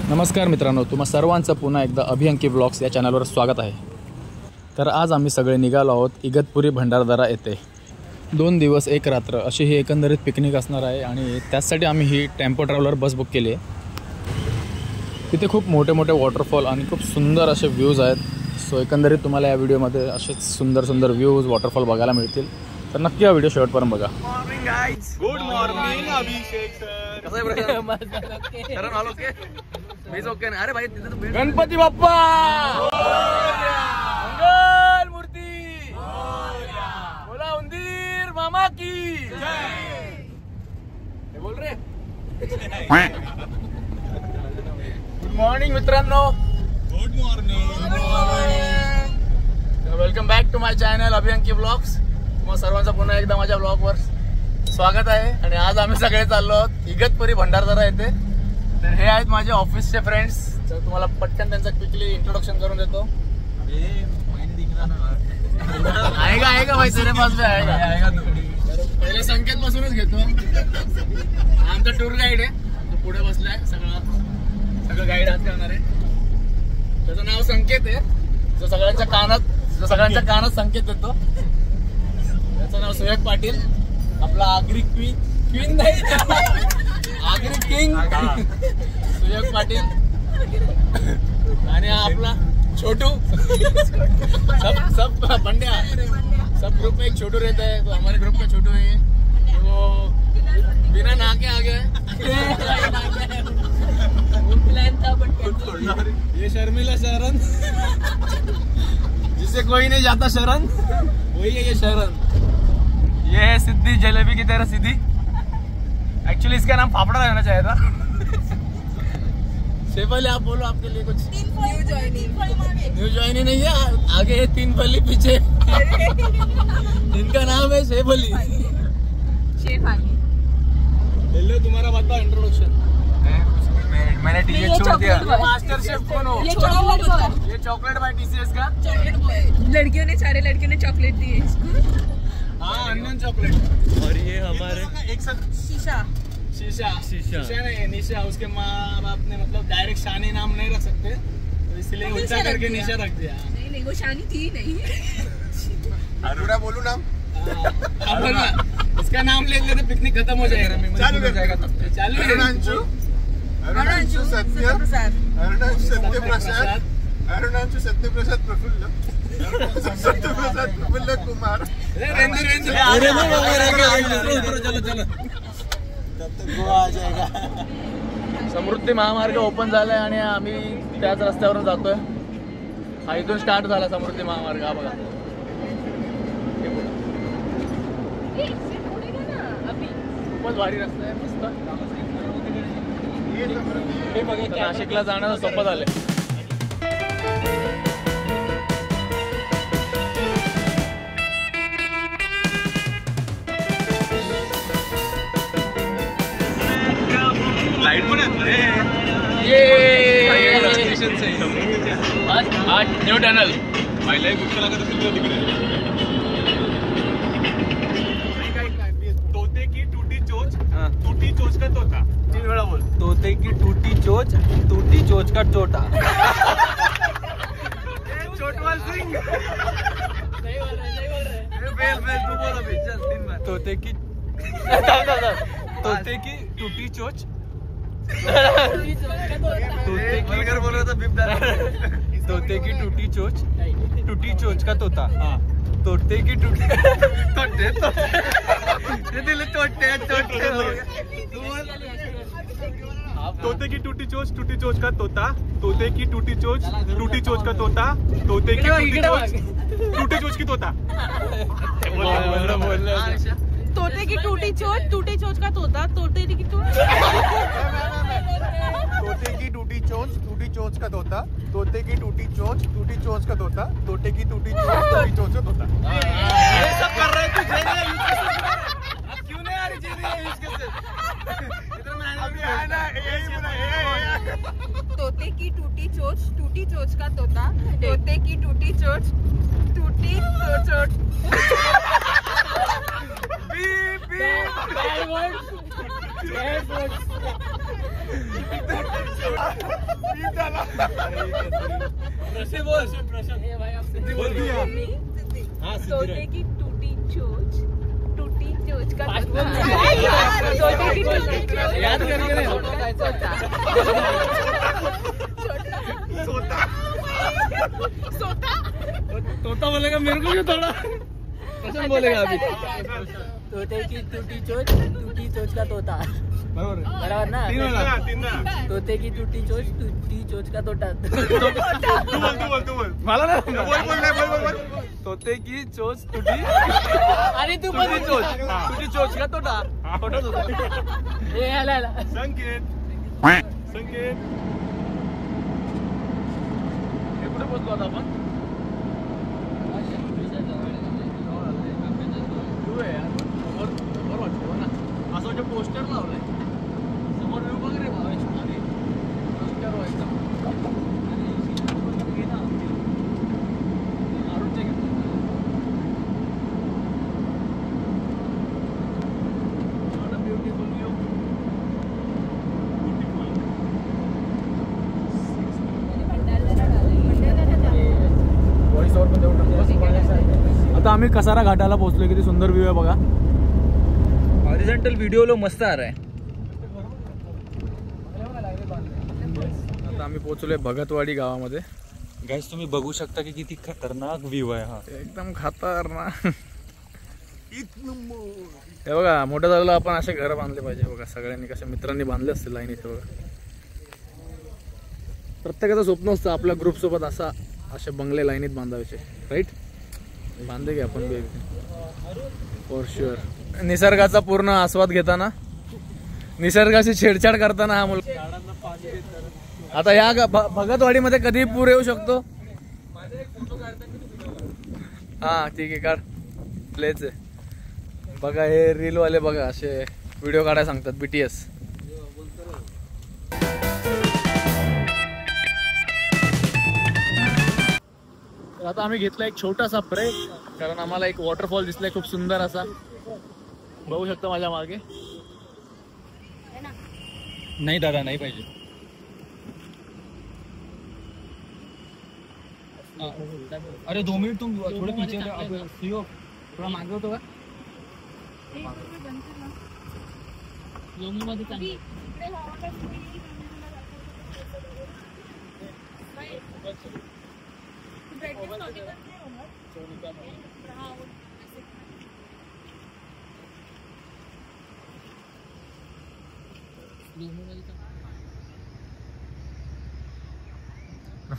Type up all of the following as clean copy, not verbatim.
नमस्कार मित्रांनो, तुम्हा सर्वांचं पुन्हा एकदा अभियांकी ब्लॉग्स या चॅनलवर स्वागत आहे। तर आज आम्ही सगळे निघालो आहोत इगतपुरी भंडारदरा येथे 2 दिवस 1 रात्र अशी ही एकंदरीत पिकनिक असणार आहे आणि त्यासाठी आम्ही ही टेम्पो ट्रॅव्हलर बस बुक केली आहे। तिथे खूप मोठे मोठे वॉटरफॉल आणि खूप सुंदर असे व्ह्यूज आहेत। सो एकंदरीत तुम्हाला या व्हिडिओमध्ये असेच सुंदर सुंदर व्ह्यूज वॉटरफॉल बघायला मिळतील, तर नक्की हा व्हिडिओ शेवटपर्यंत बघा। मॉर्निंग गाइस, गुड मॉर्निंग अभिषेक सर। कसं आहे बरं? सर आलो के मीच ओके ना। अरे भाई तिथे तो गणपती बाप्पा मंगल मूर्ती बोला, उंदीर मामा की जय। बोल रे। गुड मॉर्निंग मित्रांनो, good morning. Welcome back to my channel अभियांकी ब्लॉग्स। तुम्हा सर्वांचं पुन्हा एकदा माझ्या ब्लॉगवर स्वागत आहे। आणि आज आम्ही सगळे चाललो आहोत इगतपुरी भंडारदरा येथे। तर हे आहेत माझे ऑफिसचे फ्रेंड्स, तर तुम्हाला पटकन त्यांचं क्विकली इंट्रोडक्शन करून देतो। आहे का भाई, तेरे पास भी आएगा। पहिले संकेत पासूनच घेतो। आमचा टूर गाईड आहे, तो पुढे बसलाय। सगळं गाईड हात करणार आहे। त्याचं नाव संकेत आहे, जो सगळ्यांच्या कानात संकेत देतो। त्याचं नाव सुयोग पाटील, आपला आगरी क्वीन नाही, आगरी किंग सुयोग पाटील। आणि आपला छोटू, सब बंड्या, सब ग्रुप में एक छोटू रहता है, तो हमारे ग्रुप का छोटू है। वो बिना नहा के आ गया। ये शर्मिला शरण, जिसे कोई नहीं जाता शरण, वही है ये शरण। ये है सिद्धि, जलेबी की तरह सिद्धि। एक्चुअली इसका नाम फाफड़ा रहना चाहिए था। पहले आप बोलो, आपके लिए कुछ न्यू ज्वाइनी नहीं है, आगे है 3 फली, पीछे इनका नाम है शेफ अली। हेलो, तुम्हारा बताओ इंट्रोडक्शन। मैंने टीचर छोड़ दिया। मास्टर शेफ कौन हो? ये चॉकलेट बाय टीसीएस का चॉकलेट बॉय। सारे लड़कियों ने चॉकलेट दिए इसको। हाँ, अनियन चॉकलेट। और ये हमारे एक साथ शीशा नहीं, निशा। उसके माँ बाप ने मतलब डायरेक्ट शानी नाम नहीं रख सकते, तो इसलिए उल्टा करके निशा रख दिया। नहीं, वो शानी थी नहीं। पूरा बोलू नाम। इसका नाम ले लेते पिकनिक खत्म हो जाएगा। चालू हो जाएगा तब तक। चालू। अरुणांशु सत्यप्रसाद प्रफुल्ल कुमार। चलो गोवा आ जाएगा। समृद्धी महामार्ग ओपन झालाय आणि आम्ही त्याच रस्त्यावरून जातोय। हा इथून स्टार्ट झाला समृद्धी महामार्ग। हा बघा, खूपच भारी रस्ता आहे, मस्त। नाशिकला जाणं सोपं झालंय। लाइट पण ये आज न्यू टनल पहिला एक गुस्सा लागत असेल तिकडे। तोते की टूटी चोच, टूटी चोच का तोता। 3 वेळा बोल। तोते की टूटी चोच का टोटा। चोटवाल सिंह नहीं बोल रहे। फेल तू बोल अभी, चल 3 बार। तोते की टूटी चोच, तोते की टूटी चोच का तोता। तोते की टूटी तोते की टूटी चोच का तोता। तोते की टूटी चोच का तोता। तोते की टूटी चोच की तोता। तोते की टूटी चोच का तोता। तोते की टूटी चोच का तोता। तोते की टूटी चोच का तोता। तोते की टूटी चोच का तोता। ये सब कर रहे तू, क्यों नहीं आ रही चीज़ यूज कैसे? इधर मैं अभी आया ना, यही बोला। तोते की टूटी चोच का तोता। तोते की टूटी चोच Bad words. तोते की टूटी चोच का याद करके नहीं तोता बोलेगा मेरे को क्यों थोड़ा पसंद बोलेगा अभी तोते की टूटी चोच का तोता बरोबर बराबर ना तोते की टूटी चोच का तोता मला ना तोते की चोच तुटी अरे तू तुटी चोच का तोटा तोटाच होता संकेत हे कुठे पोहोचलो आता आपण समोर वाटतो ना असं वाटतं पोस्टर लावलंय समोर व्ह्यू बघ रे भावेश अरे पोस्टर व्हायचा ब्युटिफुल व्ह्यू व्हॉइस ओव्हर पण देऊन टाकू. आता आम्ही कसारा घाटाला पोहोचलो. किती सुंदर व्ह्यू आहे बघा. हॉरिझॉन्टल व्हिडिओ लो मस्त आ रहा है. आता आम्ही पोहोचलोय भगतवाडी गावामध्ये. गाइस तुम्ही बघू शकता की किती खतरनाक व्ह्यू आहे हा. एकदम खतरनाक. हे बघा मोठं झालेलं आपण असे घर बांधले पाहिजे बघा. सगळ्यांनी कशा मित्रांनी बांधले असतील लाईन इथे बघा. प्रत्येकाचं स्वप्न असतं आपल्या ग्रुप सोबत असे बंगले लाईनीत बांधायचे. राईट बांधले की आपण बी फॉर शुअर. निसर्गाचा पूर्ण आस्वाद घेताना निसर्गाची छेडछाड करताना हा मुलगा. आता या भगतवाडीमध्ये कधी पूर येऊ शकतो. हा ठीक आहे काढ प्लेच आहे बघा. हे रील वाले बघा असे व्हिडिओ काढायला सांगतात. BTS. आता आम्ही घेतला एक छोटासा ब्रेक कारण आम्हाला एक वॉटरफॉल दिसलाय खूप सुंदर असा. बघू शकता माझ्या मागे. नाही दादा नाही पाहिजे. अरे 2 मिनिट तुम थोडे पीछे थोड़ा मागे होतो का.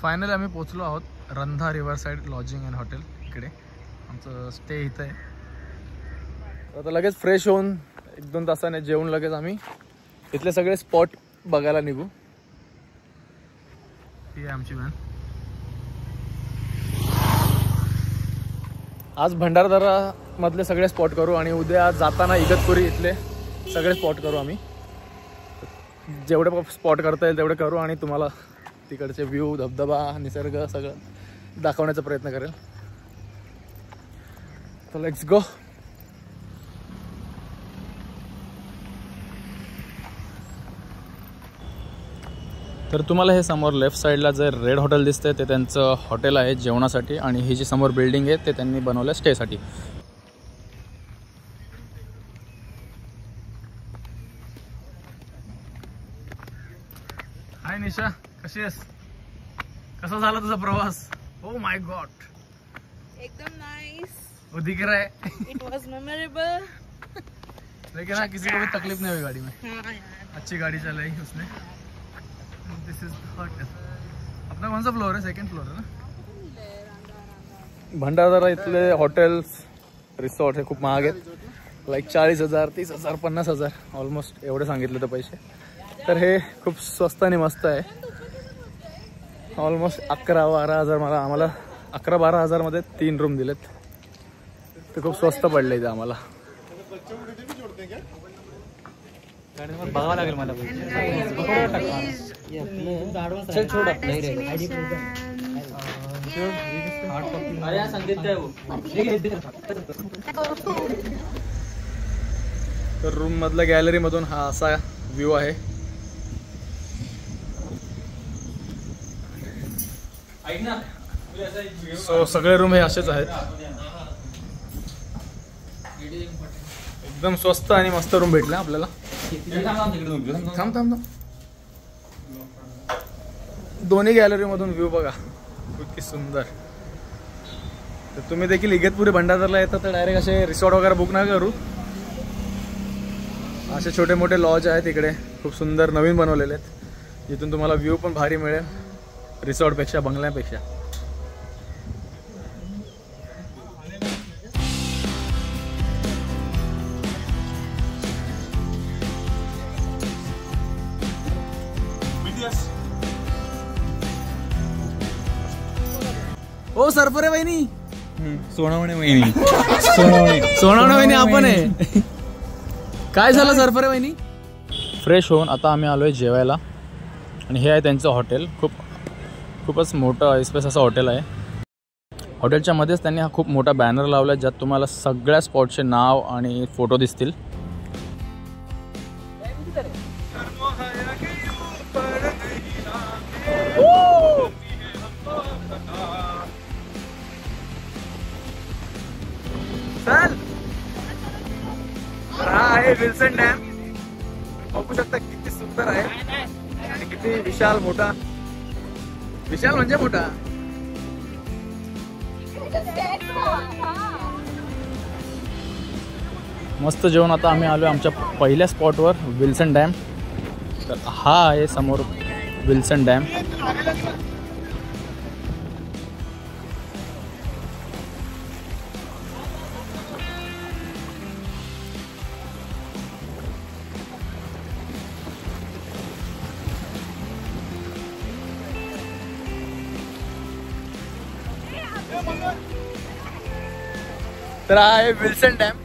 फायनली आम्ही पोहोचलो आहोत Randha river side lodging and hotel. इकडे आमचं स्टे इथं आहे. आता लगेच फ्रेश होऊन 1-2 तासाने जेवून लगेच आम्ही इथले सगळे स्पॉट बघायला निघू. ही आहे आमची व्हॅन. आज भंडारदरा मधले सगळे स्पॉट करू आणि उद्या जाताना इगतपुरी इथले सगळे स्पॉट करू. आम्ही जेवढे स्पॉट करता येईल तेवढे करू आणि तुम्हाला तिकडचे व्ह्यू धबधबा निसर्ग सगळं दाखवण्याचा प्रयत्न करेल. तर लेट्स गो. तर तुम्हाला हे समोर लेफ्ट साईडला जे रेड हॉटेल दिसतंय ते त्यांचं हॉटेल आहे जेवणासाठी आणि ही जी समोर बिल्डिंग आहे ते त्यांनी बनवलं स्टेसाठी. हाय निशा कशी आहेस. कसा झाला तुझा प्रवास. ओ माय गॉड एकदम नाइस. वो दिख रहा है. It was memorable. लेकिन हाँ किसी को भी तकलीफ नहीं हुई गाड़ी में. हाँ यार अच्छी गाड़ी चलाई उसने. This is hotel. अपना कौन सा फ्लोर है. 2nd फ्लोर है ना. भंडारदरा इथले हॉटेल्स रिसॉर्ट हे खूप महाग आहेत. लाईक 40,000 30,000 50,000 ऑलमोस्ट एवढे सांगितले तर पैसे. तर हे खूप स्वस्त आणि मस्त आहे. ऑलमोस्ट 11-12 हजार आम्हाला 11-12 हजारमध्ये 3 रूम दिलेत. ते खूप स्वस्त पडले इथे आम्हाला. बघावं लागेल मला. चल छोड़ नहीं रे. अरे संगीत काय वो. तर रूम मधल्या गॅलरी मधून हा असा व्ह्यू आहे. सो सगळे रूम हे असेच आहेत. एकदम स्वस्त आणि मस्त रूम भेटला आपल्याला. थांब थांब थांब. दोन्ही गॅलरी मधून व्ह्यू बघा इतकी सुंदर. तर तुम्ही देखील इगतपुरी भंडारदऱ्याला येतात तर डायरेक्ट असे रिसॉर्ट वगैरे बुक नाही करू. असे छोटे मोठे लॉज आहेत इकडे, खूप सुंदर नवीन बनवलेले आहेत, जिथून तुम्हाला व्ह्यू पण भारी मिळेल रिसॉर्टपेक्षा, बंगल्यापेक्षा. ओ सरफरे वहिनी, सोनावणे वहिनी. सोनावणे वहिनी आपण आहे. काय झालं सरफरे वहिनी? फ्रेश होऊन आता आम्ही आलोय जेवायला आणि हे आहे त्यांचं हॉटेल. खूपच मोठं स्पेस असं हॉटेल आहे. हॉटेलच्या मध्येच त्यांनी हा खूप मोठा बॅनर लावला आहे, ज्यात तुम्हाला सगळ्या स्पॉटचे नाव आणि फोटो दिसतील. हा आहे विल्सन डॅम. बघू शकता किती सुंदर आहे आणि किती विशाल मोठा. विशाल म्हणजे मोठा. मस्त जेवण. आता आम्ही आलो आमच्या पहिल्या स्पॉटवर, विल्सन डॅम. तर हा आहे समोर विल्सन डॅम. तर हा आहे विल्सन डॅम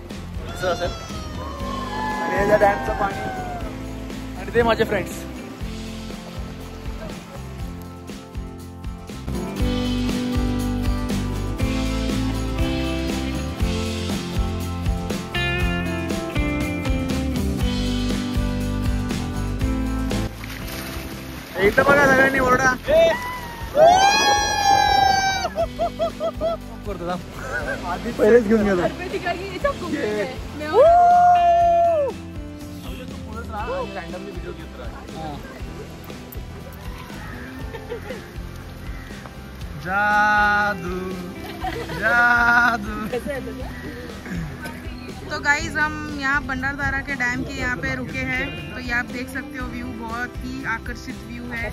असं असेल. आणि हे डॅमचं पाणी आणि ते माझे फ्रेंड्स. इथं बघा सगळ्यांनी ओरडा करतो. आधी पहिलेच घेऊन गेलो. जादू जादू. तो गाइज हम यहाँ भंडारदरा के डैम के यहाँ पे रुके हैं. तो ये आप देख सकते हो व्यू बहुत ही आकर्षित व्यू है.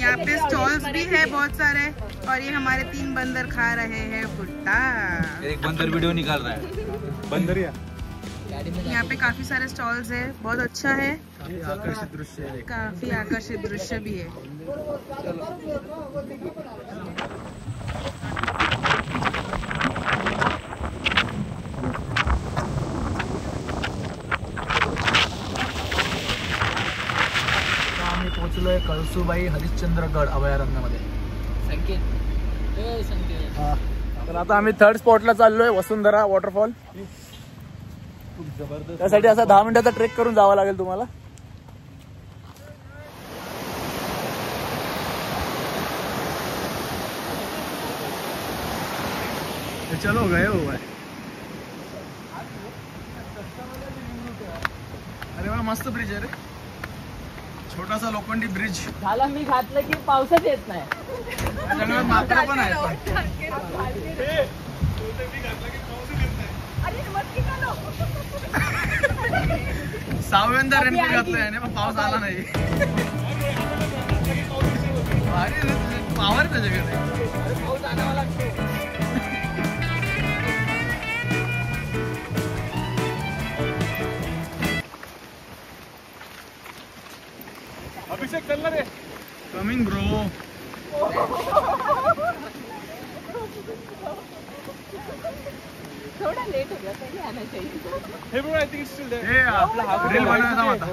यहाँ पे स्टॉल्स भी है बहुत सारे और ये हमारे 3 बंदर खा रहे हैं भुट्टा. एक बंदर वीडियो निकाल रहा है. बंदरिया. यहाँ पे काफी सारे स्टॉल्स है, बहुत अच्छा है. आकर्षित दृश्य है. काफी आकर्षित दृश्य भी है. आम्ही पोहोचलोय कळसुबाई हरिश्चंद्रगड अभयारण्यामध्ये. तर आता आम्ही 3rd स्पॉटला चाललोय, वसुंधरा वॉटरफॉल. त्यासाठी असा 10 मिनिटाचा ट्रेक करून जावं लागेल तुम्हाला. चलो गए हो भाई. अरे वा मस्त ब्रिज आहे रे. छोटासा लोखंडी ब्रिज. झाला मी घातलं की पावसाच येत नाही. जंगलात माकडं पण आहेत. सहाव्यांदा रेनकोट घातलंय आणि मग पाऊस आला नाही. पावर त्याच्याकडे. पाऊस आणावा लागतो. अभिषेक चल रे. Coming bro. थोड़ा लेट हो गया, पहले आना चाहिए. Hey bro I think it's still there. हे आपला रील बनवायचा होता.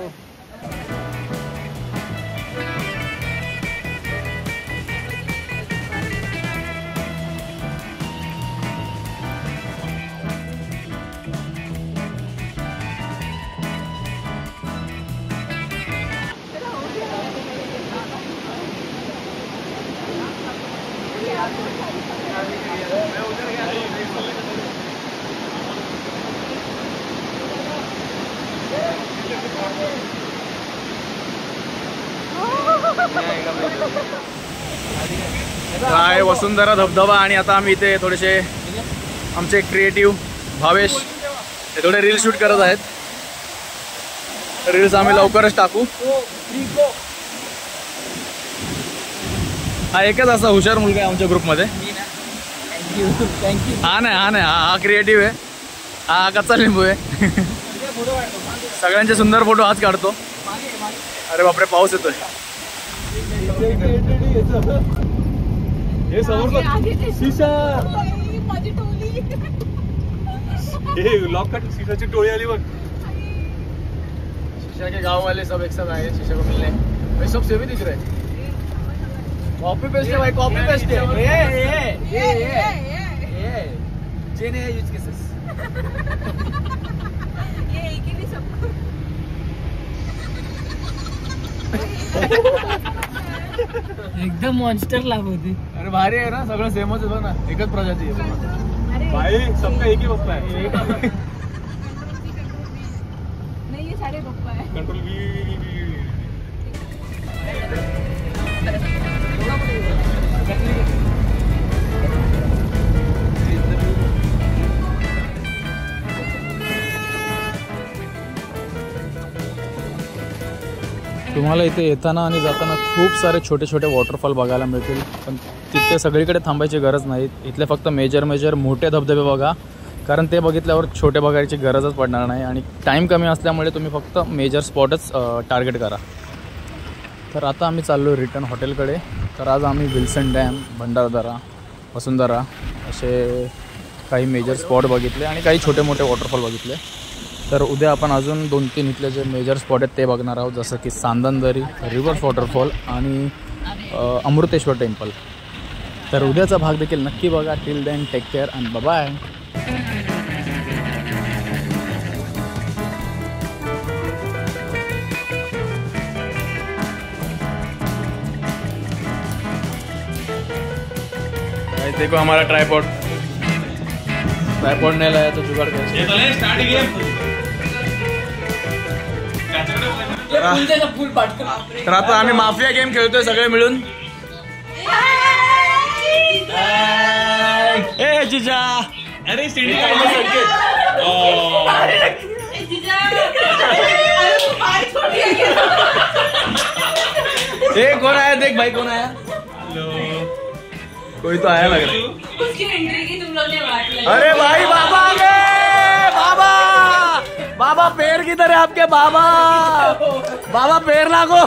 काय वसुंधरा धबधबा आणि आता आम्ही इथे थोडेसे आमचे क्रिएटिव्ह भावेश ते थोडे रील शूट करत आहेत. रील्स आम्ही लवकरच टाकू. हा एकच असा हुशार मुलगा आहे आमच्या ग्रुपमध्ये. हा नाही हा क्रिएटिव्ह आहे. हा कच्चा लिंबू आहे. सगळ्यांचे सुंदर फोटो हाच काढतो. अरे बापरे पाऊस येतोय. हे समोर शीशा लॉक कट शीशाची टोळी आली बघ. शीशा के गाँव वाले सब एक साथ आए शीशा को मिलने. भाई सब सेम ही दिख रहे. कॉपी पेस्ट है भाई, कॉपी पेस्ट है. जेने यूज केसेस ये एक ही नहीं सबको. एकदम मॉन्स्टर लागवती. अरे भारी आहे ना, सगळं सेमच आहे ना, एकच प्रजाती आहे. भाई सबका एक ही पप्पा है. नहीं ये सारे पप्पा है. Control we. तुम्हाला इथे येताना आणि जाताना खूप सारे छोटे छोटे वॉटरफॉल बघायला मिळतील, पण तिथे सगळीकडे थांबायची गरज नाही. इथले फक्त मेजर मोठे धबधबे बघा, कारण ते बघितल्यावर छोटे बघायची गरजच पडणार नाही. आणि टाईम कमी असल्यामुळे तुम्ही फक्त मेजर स्पॉटच टार्गेट करा. तर आता आम्ही चाललो रिटर्न हॉटेलकडे. तर आज आम्ही विल्सन डॅम, भंडारदरा, वसुंधरा असे काही मेजर स्पॉट बघितले आणि काही छोटे मोठे वॉटरफॉल बघितले. तर उद्या आपण अजून 2-3 इथले जे मेजर स्पॉट आहेत ते बघणार आहोत, जसं की सांदनदरी, रिव्हर्स वॉटरफॉल आणि अमृतेश्वर टेम्पल. तर उद्याचा भाग देखील नक्की बघा. Till then take care and bye. देखो हमारा ट्राइपॉड नहीं लाया तो जुगाड़ कैसे. तर आता आम्ही माफिया गेम खेळतोय सगळे मिळून. ए जिजा, अरे सीडी ए कौन आया देख भाई, कौन आया. कोई तो आया लग रहा है. उसकी एंट्री की तुम लोग ने बात ली. अरे भाई बाबा आ गए. बाबा पैर किधर है आपके. बाबा पैर लागो.